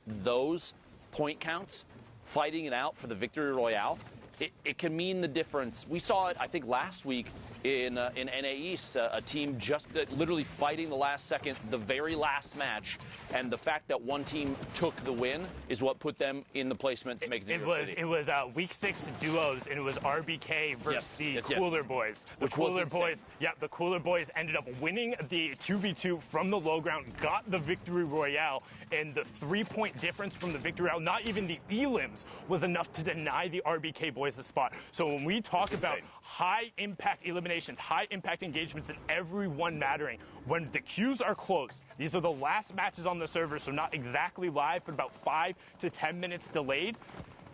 those point counts, fighting it out for the victory royale, it can mean the difference. We saw it, I think, last week in NA East, a team just literally fighting the last second, the very last match, and the fact that one team took the win is what put them in the placement to make it. It was week 6 duos, and it was RBK versus the Cooler Boys. The Cooler Boys ended up winning the 2v2 from the low ground, got the victory royale, and the 3-point difference from the victory royale, not even the elims, was enough to deny the RBK Boys the spot. So when we talk about high impact eliminations, high impact engagements, and everyone mattering, when the queues are closed, these are the last matches on the server, so not exactly live, but about 5 to 10 minutes delayed,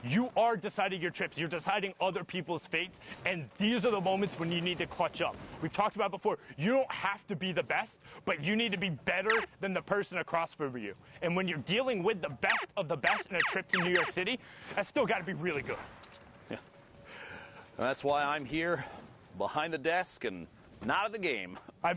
you are deciding your trips. You're deciding other people's fates, and these are the moments when you need to clutch up. We've talked about before, you don't have to be the best, but you need to be better than the person across from you. And when you're dealing with the best of the best in a trip to New York City, that's still got to be really good. Yeah. And that's why I'm here behind the desk and not at the game. I'm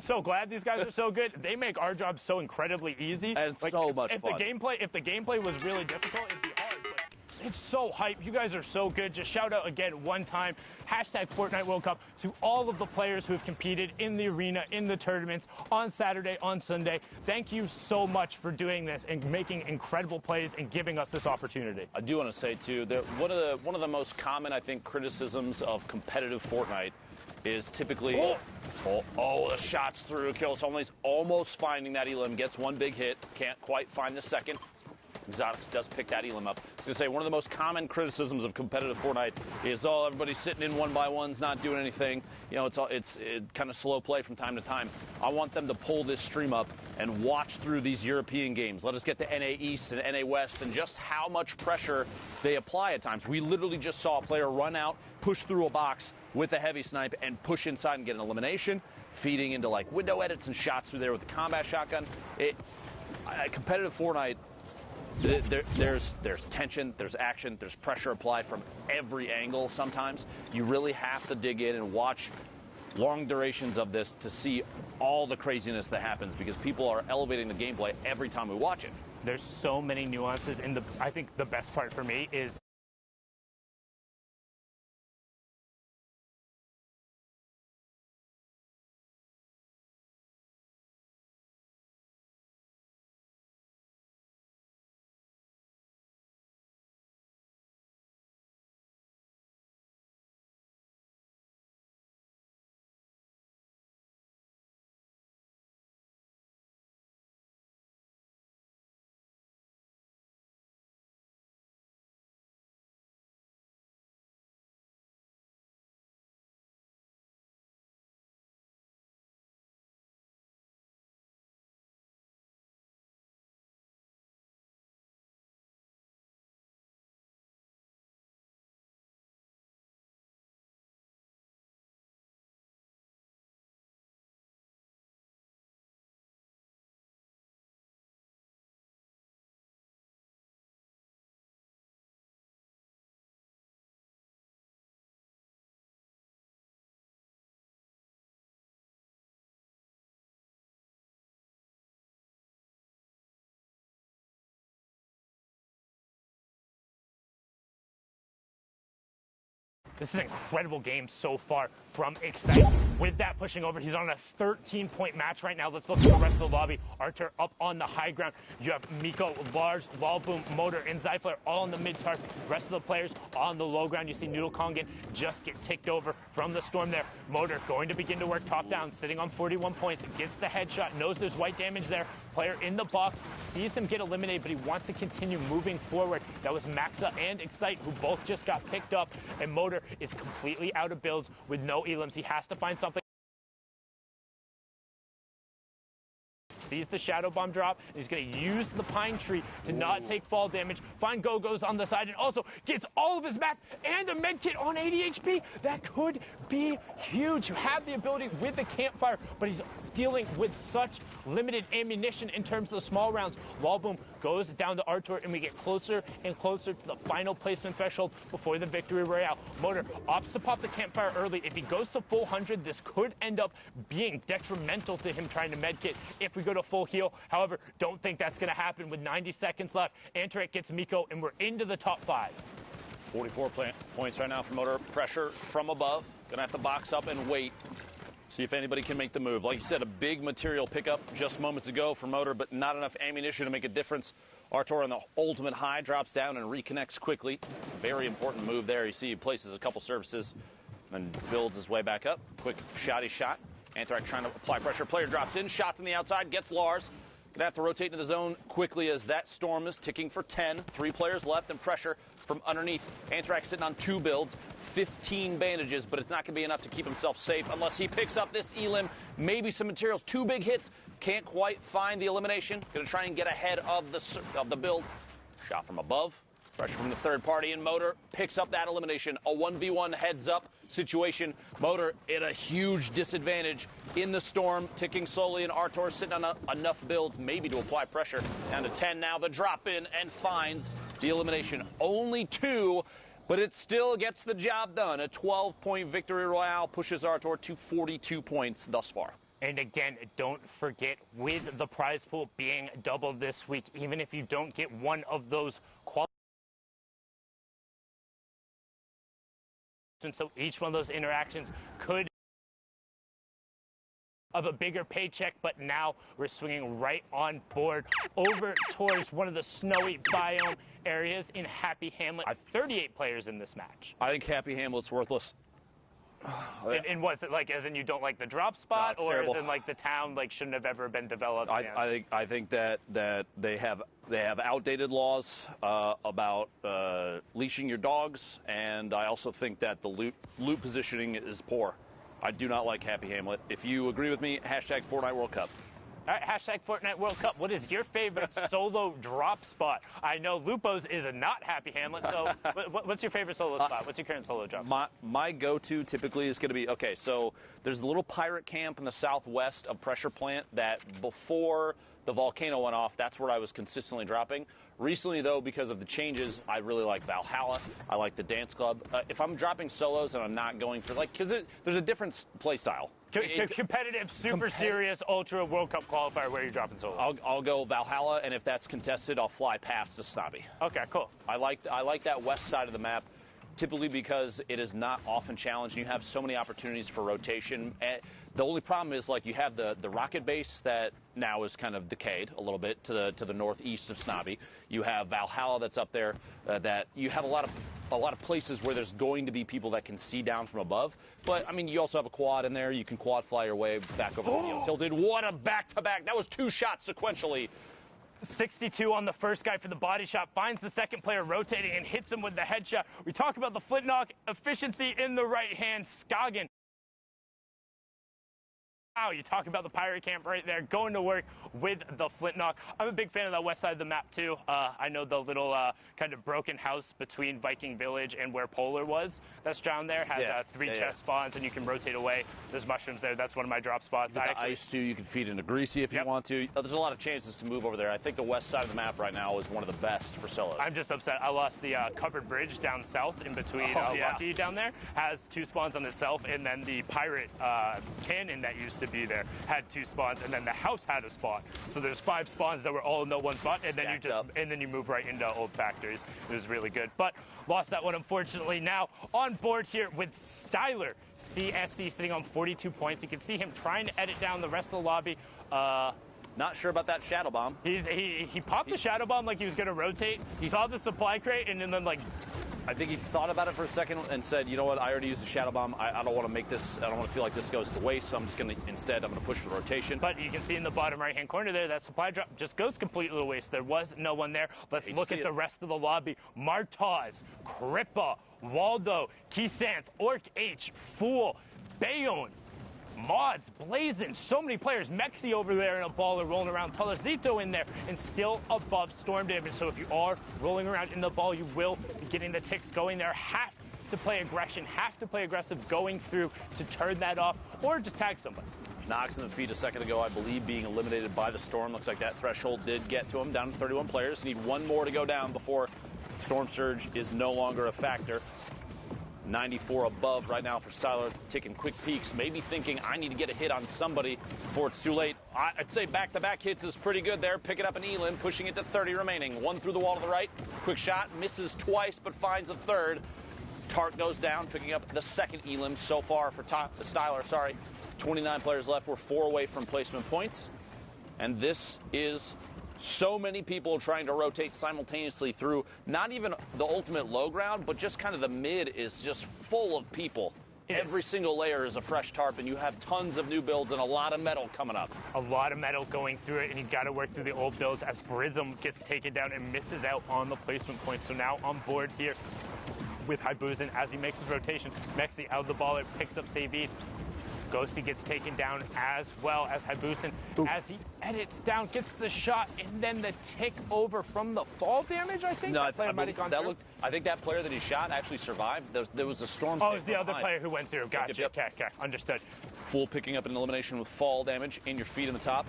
so glad these guys are so good. They make our job so incredibly easy. And like, so much fun. If the gameplay was really difficult, it'd be hard. But it's so hype. You guys are so good. Just shout out again one time, #Fortnite World Cup, to all of the players who have competed in the arena, in the tournaments, on Saturday, on Sunday. Thank you so much for doing this and making incredible plays and giving us this opportunity. I do want to say too that one of the most common, I think, criticisms of competitive Fortnite is typically the shots through, kills almost finding that elim, gets one big hit, can't quite find the second. Exotics does pick that elim up. I was going to say, one of the most common criticisms of competitive Fortnite is, everybody's sitting in 1x1s, not doing anything. You know, it's kind of slow play from time to time. I want them to pull this stream up and watch through these European games. Let us get to NA East and NA West and just how much pressure they apply at times. We literally just saw a player run out, push through a box with a heavy snipe and push inside and get an elimination, feeding into like window edits and shots through there with the combat shotgun. Competitive Fortnite, there's tension, there's action, there's pressure applied from every angle sometimes. You really have to dig in and watch long durations of this to see all the craziness that happens, because people are elevating the gameplay every time we watch it. There's so many nuances, and I think the best part for me is this is an incredible game so far from Excite. With that pushing over, he's on a 13-point match right now. Let's look at the rest of the lobby. Archer up on the high ground. You have Miko, Lars, Lawboom, Motor, and Zyfler all on the mid-tarp. Rest of the players on the low ground. You see Noodle Kongan just get ticked over from the storm there. Motor going to begin to work top down, sitting on 41 points. Gets the headshot, knows there's white damage there. Player in the box, sees him get eliminated, but he wants to continue moving forward. That was Maxa and Excite, who both just got picked up, and Motor is completely out of builds with no elims. He has to find something. Sees the shadow bomb drop, and he's going to use the pine tree to not take fall damage. Find Go-Go's on the side, and also gets all of his mats and a med kit on 80 HP. That could be huge. You have the ability with the campfire, but he's dealing with such limited ammunition in terms of the small rounds. Wallboom goes down to Artur, and we get closer and closer to the final placement threshold before the victory royale. Motor opts to pop the campfire early. If he goes to full 100, this could end up being detrimental to him trying to medkit if we go to full heal. However, don't think that's going to happen with 90 seconds left. Antaret gets Miko, and we're into the top 5. 44 points right now for Motor. Pressure from above. Gonna have to box up and wait. See if anybody can make the move. Like you said, a big material pickup just moments ago for Motor, but not enough ammunition to make a difference. Artur on the ultimate high drops down and reconnects quickly. Very important move there. You see he places a couple services and builds his way back up. Quick shotty shot. Anthrax trying to apply pressure. Player drops in, shots on the outside, gets Lars. Gonna have to rotate into the zone quickly as that storm is ticking for 10. 3 players left and pressure from underneath. Anthrax sitting on 2 builds, 15 bandages, but it's not gonna be enough to keep himself safe unless he picks up this elim, maybe some materials. 2 big hits, can't quite find the elimination. Gonna try and get ahead of the build. Shot from above. Pressure from the third party, and Motor picks up that elimination. A 1v1 heads-up situation. Motor at a huge disadvantage in the storm, ticking slowly, and Artur sitting on enough builds maybe to apply pressure. Down to 10 now, the drop in, and finds the elimination. Only 2, but it still gets the job done. A 12-point victory royale pushes Artur to 42 points thus far. And again, don't forget, with the prize pool being doubled this week, even if you don't get one of those and so each one of those interactions could of a bigger paycheck, but now we're swinging right on board over towards one of the snowy biome areas in Happy Hamlet. 38 players in this match. I think Happy Hamlet's worthless. And what's it like? As in you don't like the drop spot, or terrible. As in like the town like shouldn't have ever been developed? I think that they have outdated laws about leashing your dogs, and I also think that the loot positioning is poor. I do not like Happy Hamlet. If you agree with me, hashtag Fortnite World Cup. All right, hashtag Fortnite World Cup. What is your favorite solo drop spot? I know Lupo's is a not Happy Hamlet, so what's your favorite solo spot? What's your current solo drop spot? My go-to typically is going to be, okay, so there's a little pirate camp in the southwest of Pressure Plant that before the volcano went off, that's where I was consistently dropping. Recently, though, because of the changes, I really like Valhalla. I like the dance club. If I'm dropping solos and I'm not going for, like, because there's a different play style. Competitive, super serious, ultra World Cup qualifier, where are you dropping solos? I'll go Valhalla, and if that's contested, I'll fly past to Snobby. Okay, cool. I like that west side of the map, typically because it is not often challenged. You have so many opportunities for rotation. The only problem is, like, you have the rocket base that now is kind of decayed a little bit to the northeast of Snobby. You have Valhalla that's up there. That you have a lot of places where there's going to be people that can see down from above. But I mean, you also have a quad in there. You can quad fly your way back over the tilted. What a back-to-back! That was 2 shots sequentially. 62 on the first guy for the body shot, finds the second player rotating and hits him with the headshot. We talk about the flintlock efficiency in the right hand. Skagen. Wow, you talk about the pirate camp right there, going to work with the flintlock. I'm a big fan of that west side of the map too. I know the little kind of broken house between Viking Village and where Polar was, that's down there, has 3 chest spawns, and you can rotate away. There's mushrooms there. That's one of my drop spots. Ice too. You can feed into Greasy if you want to. There's a lot of chances to move over there. I think the west side of the map right now is one of the best for solos. I'm just upset. I lost the covered bridge down south in between Lucky down there. Has 2 spawns on itself, and then the pirate cannon that used to be there had 2 spawns, and then the house had a spawn. So there's 5 spawns that were all in the one spot, and then you move right into old factories. It was really good, but lost that one unfortunately. Now on board here with Styler. CSC sitting on 42 points. You can see him trying to edit down the rest of the lobby. Not sure about that shadow bomb. He popped the shadow bomb like he was going to rotate. He saw the supply crate, and then like, I think he thought about it for a second and said, you know what, I already used the shadow bomb. I don't want to make this, I don't want to feel like this goes to waste, so I'm just going to, instead, I'm going to push for rotation. But you can see in the bottom right-hand corner there, that supply drop just goes completely to waste. There was no one there. Let's look at the rest of the lobby. Martaz, Crippa, Waldo, Kisanth, Orc H, Fool, Bayonne, Mods, Blazin, so many players. Mexi over there in a baller rolling around. Talazito in there, and still above storm damage. So if you are rolling around in the ball, you will be getting the ticks going there. Have to play aggression, have to play aggressive going through to turn that off, or just tag somebody. Knocks in the feet a second ago, I believe, being eliminated by the Storm. Looks like that threshold did get to him, down to 31 players. Need one more to go down before Storm Surge is no longer a factor. 94 above right now for Styler, taking quick peeks, maybe thinking, I need to get a hit on somebody before it's too late. I'd say back-to-back hits is pretty good there. Picking up an Elim, pushing it to 30 remaining. One through the wall to the right. Quick shot, misses twice, but finds a third. Tart goes down, picking up the second Elim so far for Styler, sorry. 29 players left. We're 4 away from placement points. And this is so many people trying to rotate simultaneously through not even the ultimate low ground, but just kind of the mid is just full of people. Every single layer is a fresh tarp, and you have tons of new builds and a lot of metal coming up. A lot of metal going through it, and you've got to work through the old builds as Brism gets taken down and misses out on the placement point. So now on board here with Haibuzin as he makes his rotation. Mexi out of the ball, it picks up Savid. Ghosty gets taken down as well as Haibuzin as he edits down, gets the shot, and then the tick over from the fall damage, I think. No, I think that player that he shot actually survived. There was a storm. Oh, it was the other player who went through. Gotcha. Yep. Okay, understood. Full picking up an elimination with fall damage in your feet in the top.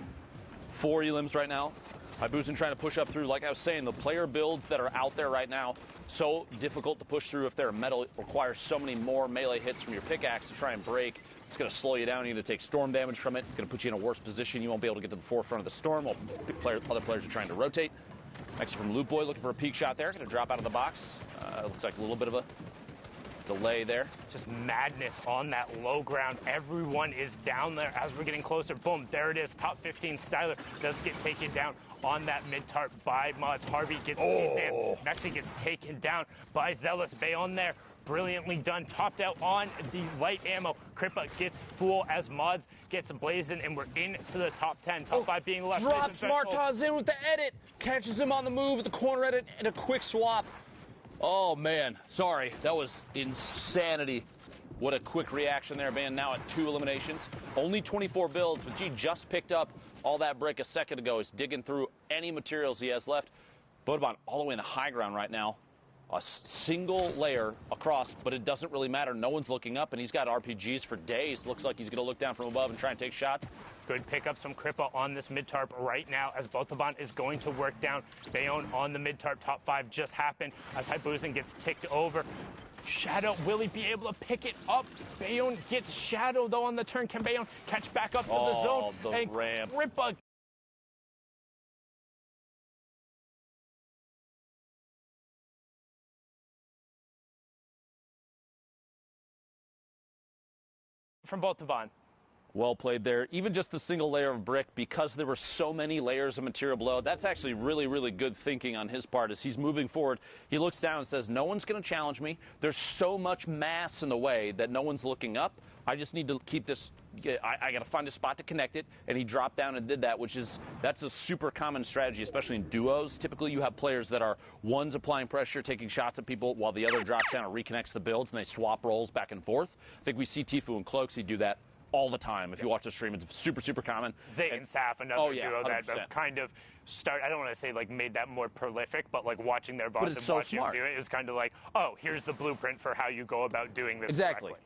4 Elims right now. Haibuzin trying to push up through. Like I was saying, the player builds that are out there right now, so difficult to push through if they're metal. It requires so many more melee hits from your pickaxe to try and break. It's going to slow you down. You're going to take storm damage from it. It's going to put you in a worse position. You won't be able to get to the forefront of the storm while other players are trying to rotate. Next from Loot Boy, looking for a peek shot there. Going to drop out of the box. Looks like a little bit of a delay there. Just madness on that low ground. Everyone is down there as we're getting closer. Boom, there it is. Top 15 Styler does get taken down on that mid-tarp by Mods. Harvey gets Mexi gets taken down by Zealous. Bayon there. Brilliantly done. Topped out on the light ammo. Kripa gets full as Mods gets blazing, and we're into the top 10. Top 5 being left. Drops Martaz in with the edit. Catches him on the move with the corner edit and a quick swap. Oh, man. Sorry. That was insanity. What a quick reaction there, man. Now at 2 eliminations. Only 24 builds, but G just picked up all that brick a second ago. He's digging through any materials he has left. Bodobon all the way in the high ground right now. A single layer across, but it doesn't really matter. No one's looking up, and he's got RPGs for days. Looks like he's going to look down from above and try and take shots. Good pickups from Kripa on this mid-tarp right now as Botaban is going to work down. Bayon on the mid-tarp. Top 5 just happened as Haibuzin gets ticked over. Shadow, will he be able to pick it up? Bayon gets Shadow, though, on the turn. Can Bayon catch back up to the zone? The ramp. Kripa from Botaban. Well played there. Even just the single layer of brick, because there were so many layers of material below, that's actually really, really good thinking on his part as he's moving forward. He looks down and says, no one's going to challenge me. There's so much mass in the way that no one's looking up. I just need to keep this. I got to find a spot to connect it. And he dropped down and did that, that's a super common strategy, especially in duos. Typically, you have players that are one's applying pressure, taking shots at people, while the other drops down and reconnects the builds, and they swap roles back and forth. I think we see Tfue and Cloaksy do that all the time. If you watch the stream, it's super, super common. Zay and Saf, another duo that kind of I don't want to say like made that more prolific, but like watching their bots and watching them do it is kind of like, oh, here's the blueprint for how you go about doing this exactly. correctly.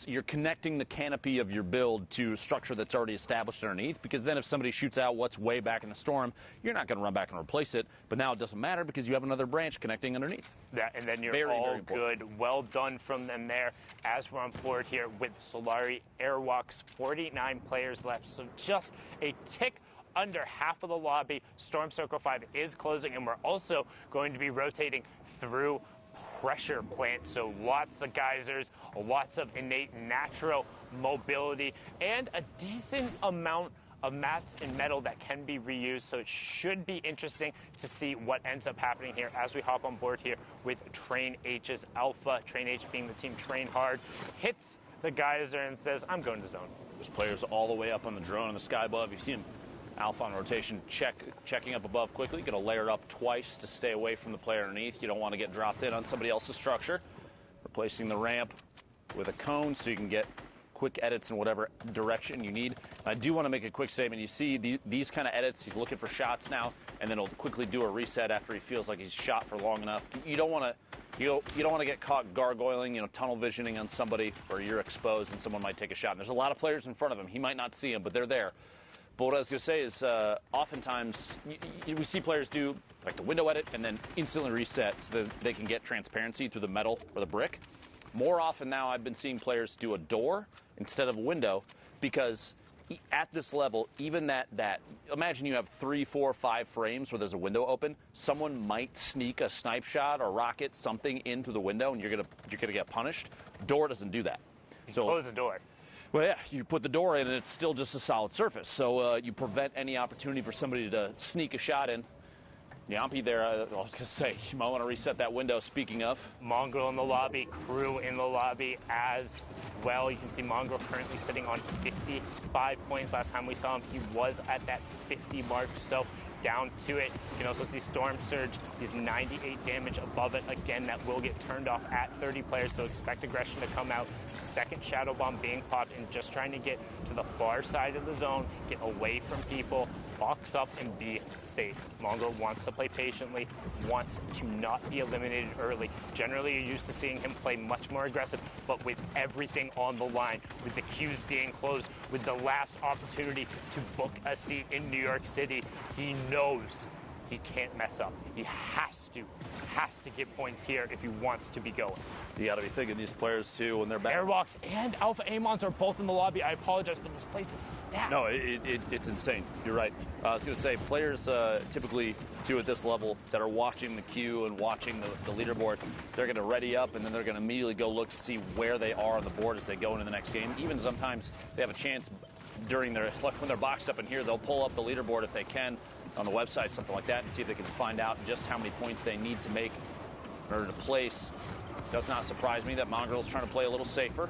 You're connecting the canopy of your build to structure that's already established underneath, because then if somebody shoots out what's way back in the storm, you're not going to run back and replace it. But now it doesn't matter because you have another branch connecting underneath. Yeah, and then you're all good. Well done from them there as we're on board here with Solari Airwalks. 49 players left, so just a tick under half of the lobby. Storm Circle 5 is closing, and we're also going to be rotating through pressure plant, so lots of geysers, lots of innate natural mobility, and a decent amount of mats and metal that can be reused, so it should be interesting to see what ends up happening here as we hop on board here with Train H's Alpha. Train H being the team Train Hard, hits the geyser and says, I'm going to zone. There's players all the way up on the drone in the sky above. You see him Alpha on rotation, checking up above quickly. Going to layer up twice to stay away from the player underneath. You don't want to get dropped in on somebody else's structure. Replacing the ramp with a cone so you can get quick edits in whatever direction you need. I do want to make a quick statement. You see these kind of edits, he's looking for shots now, and then he'll quickly do a reset after he feels like he's shot for long enough. You don't want to You don't want to get caught gargoyling, tunnel visioning on somebody, or you're exposed and someone might take a shot. And there's a lot of players in front of him. He might not see them, but they're there. But what I was going to say is oftentimes we see players do like the window edit and then instantly reset so that they can get transparency through the metal or the brick. More often now I've been seeing players do a door instead of a window because at this level, even that imagine you have 3, 4, 5 frames where there's a window open. Someone might sneak a snipe shot or rocket something in through the window and you're gonna get punished. Door doesn't do that. So close the door. Well, yeah, you put the door in and it's still just a solid surface. So you prevent any opportunity for somebody to sneak a shot in. Yampi there, I was going to say, you might want to reset that window. Speaking of. Mongrel in the lobby, Crew in the lobby as well. You can see Mongrel currently sitting on 55 points. Last time we saw him, he was at that 50 mark. So down to it. You can also see Storm Surge. He's 98 damage above it. Again, that will get turned off at 30 players, so expect aggression to come out. Second Shadow Bomb being popped and just trying to get to the far side of the zone, get away from people, box up, and be safe. Mongrel wants to play patiently, wants to not be eliminated early. Generally, you're used to seeing him play much more aggressive, but with everything on the line, with the queues being closed, with the last opportunity to book a seat in New York City, he knows he can't mess up. He has to get points here if he wants to be going. You got to be thinking these players too when they're back. Airwalks and Alpha Amons are both in the lobby. I apologize, but this place is stacked. No, it's insane. You're right. I was going to say, players typically too at this level that are watching the queue and watching the leaderboard, they're going to ready up and then they're going to immediately go look to see where they are on the board as they go into the next game. Even sometimes they have a chance during when they're boxed up in here, they'll pull up the leaderboard if they can on the website, something like that, and see if they can find out just how many points they need to make in order to place. Does not surprise me that Mongrel's trying to play a little safer,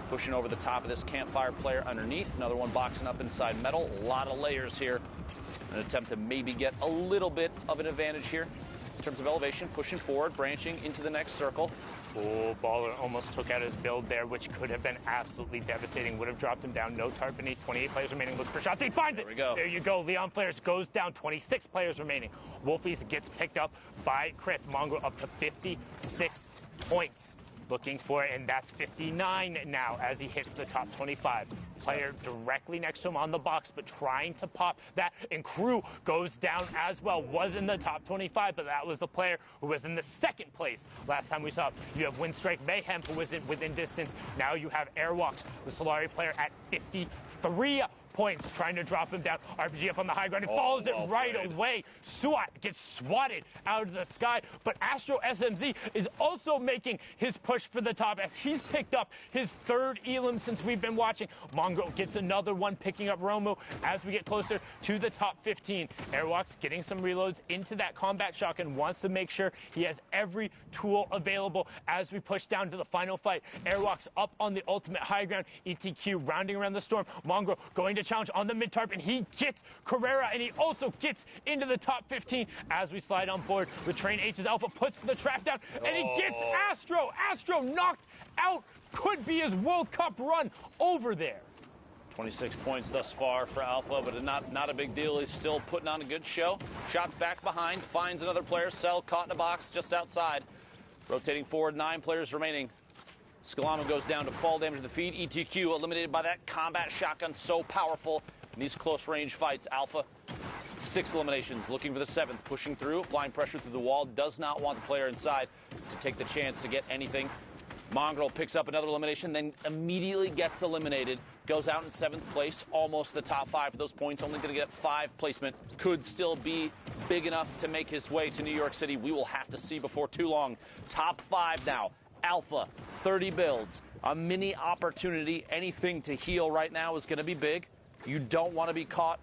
pushing over the top of this campfire player underneath. Another one boxing up inside metal. A lot of layers here. An attempt to maybe get a little bit of an advantage here in terms of elevation, pushing forward, branching into the next circle. Oh, Baller almost took out his build there, which could have been absolutely devastating. Would have dropped him down. No tarp beneath. 28 players remaining. Look for shots. He finds it. There we go. There you go. Leon Flares goes down. 26 players remaining. Wolfies gets picked up by Crypt. Mongrel up to 56 points. Looking for it, and that's 59 now as he hits the top 25. Player directly next to him on the box, but trying to pop that, and Crew goes down as well. Was in the top 25, but that was the player who was in the second place last time we saw him. You have Windstrike Mayhem, who was within distance. Now you have Airwalks, the Solari player, at 53 points, trying to drop him down. RPG up on the high ground. He follows it right away. Suat gets swatted out of the sky, but Astro SMZ is also making his push for the top as he's picked up his third Elim since we've been watching. Mongrel gets another one, picking up Romu as we get closer to the top 15. Airwalks getting some reloads into that combat shotgun, wants to make sure he has every tool available as we push down to the final fight. Airwalks up on the ultimate high ground. ETQ rounding around the storm. Mongrel going to challenge on the mid-tarp, and he gets Carrera, and he also gets into the top 15 as we slide on board with Train H's Alpha, puts the trap down, and he gets Astro. Astro knocked out. Could be his World Cup run over there. 26 points thus far for Alpha, but not a big deal. He's still putting on a good show. Shots back behind, finds another player. Cell caught in a box just outside. Rotating forward, 9 players remaining. Skalama goes down to fall damage to the feed. ETQ eliminated by that combat shotgun, so powerful in these close range fights. Alpha, 6 eliminations, looking for the 7th, pushing through, applying pressure through the wall, does not want the player inside to take the chance to get anything. Mongrel picks up another elimination, then immediately gets eliminated, goes out in 7th place, almost the top 5 for those points, only going to get 5 placement, could still be big enough to make his way to New York City. We will have to see before too long. Top 5 now. Alpha, 30 builds, a mini opportunity. Anything to heal right now is going to be big. You don't want to be caught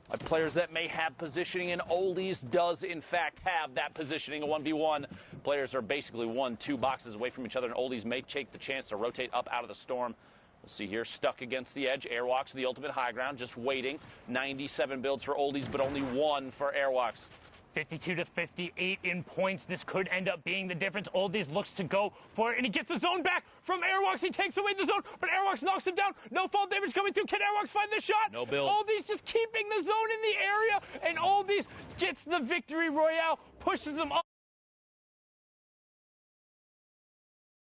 by players that may have positioning, and Oldies does in fact have that positioning. A 1v1. Players are basically 1-2 boxes away from each other, and Oldies may take the chance to rotate up out of the storm. We'll see here, stuck against the edge. Airwalks, the ultimate high ground, just waiting. 97 builds for Oldies, but only 1 for Airwalks. 52 to 58 in points. This could end up being the difference. Oldies looks to go for it, and he gets the zone back from Airwalks. He takes away the zone, but Airwalks knocks him down. No fall damage coming through. Can Airwalks find the shot? No build. Oldies just keeping the zone in the area, and Oldies gets the victory royale, pushes them up.